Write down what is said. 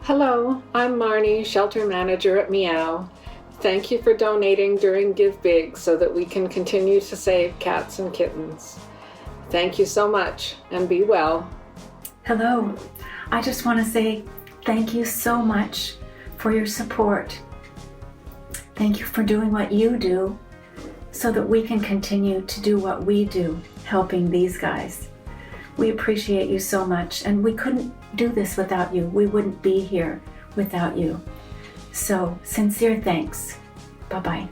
Hello, I'm Marnie, shelter manager at MEOW. Thank you for donating during Give Big so that we can continue to save cats and kittens. Thank you so much, and be well. Hello, I just want to say thank you so much for your support. Thank you for doing what you do so that we can continue to do what we do, helping these guys. We appreciate you so much, and we couldn't do this without you. We wouldn't be here without you. So, sincere thanks. Bye-bye.